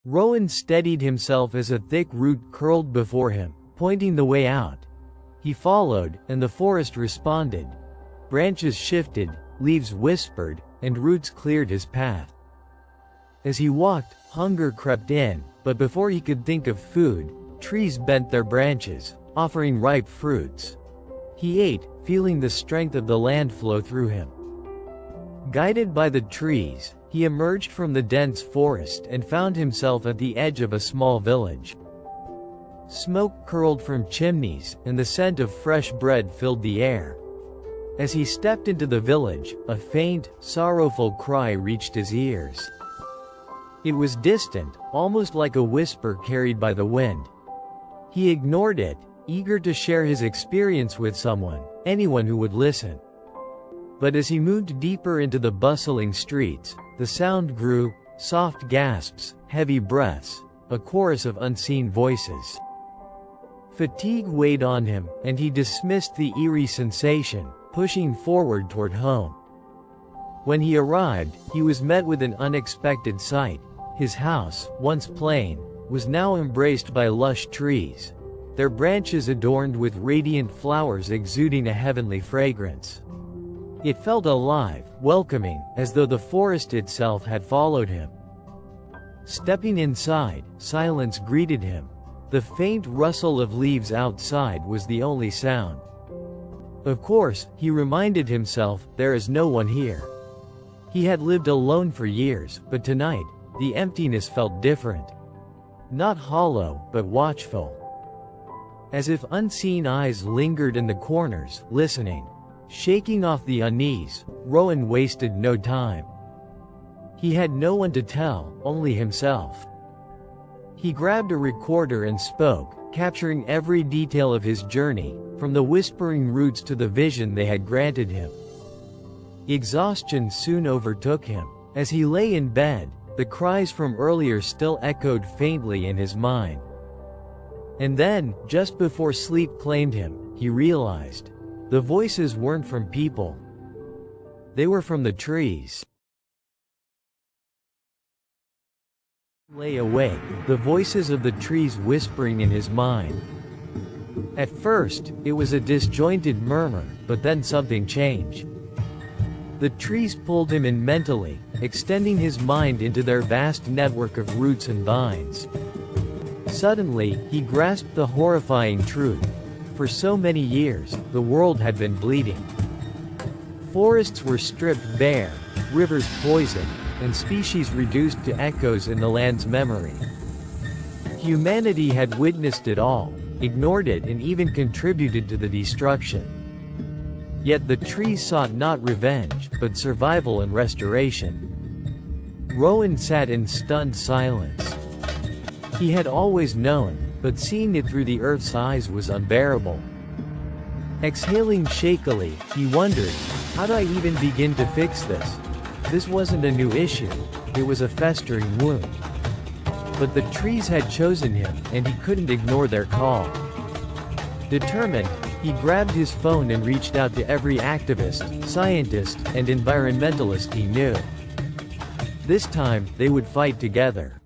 Rowan steadied himself as a thick root curled before him, pointing the way out. He followed, and the forest responded. Branches shifted, leaves whispered, and roots cleared his path. As he walked, hunger crept in, but before he could think of food, trees bent their branches, offering ripe fruits. He ate, feeling the strength of the land flow through him. Guided by the trees, he emerged from the dense forest and found himself at the edge of a small village. Smoke curled from chimneys, and the scent of fresh bread filled the air. As he stepped into the village, a faint, sorrowful cry reached his ears. It was distant, almost like a whisper carried by the wind. He ignored it, eager to share his experience with someone, anyone who would listen. But as he moved deeper into the bustling streets, the sound grew, soft gasps, heavy breaths, a chorus of unseen voices. Fatigue weighed on him, and he dismissed the eerie sensation, pushing forward toward home. When he arrived, he was met with an unexpected sight. His house, once plain, was now embraced by lush trees, their branches adorned with radiant flowers exuding a heavenly fragrance. It felt alive, welcoming, as though the forest itself had followed him. Stepping inside, silence greeted him. The faint rustle of leaves outside was the only sound. Of course, he reminded himself, there is no one here. He had lived alone for years, but tonight, the emptiness felt different. Not hollow, but watchful. As if unseen eyes lingered in the corners, listening. Shaking off the unease, Rowan wasted no time. He had no one to tell, only himself. He grabbed a recorder and spoke, capturing every detail of his journey, from the whispering roots to the vision they had granted him. Exhaustion soon overtook him. As he lay in bed, the cries from earlier still echoed faintly in his mind. And then, just before sleep claimed him, he realized. The voices weren't from people. They were from the trees. Lay awake, the voices of the trees whispering in his mind. At first, it was a disjointed murmur, but then something changed. The trees pulled him in mentally, extending his mind into their vast network of roots and vines. Suddenly, he grasped the horrifying truth. For so many years, the world had been bleeding. Forests were stripped bare, rivers poisoned, and species reduced to echoes in the land's memory. Humanity had witnessed it all, ignored it, and even contributed to the destruction. Yet the trees sought not revenge, but survival and restoration. Rowan sat in stunned silence. He had always known, but seeing it through the earth's eyes was unbearable. Exhaling shakily, he wondered, how do I even begin to fix this? This wasn't a new issue, it was a festering wound. But the trees had chosen him, and he couldn't ignore their call. Determined, he grabbed his phone and reached out to every activist, scientist, and environmentalist he knew. This time, they would fight together.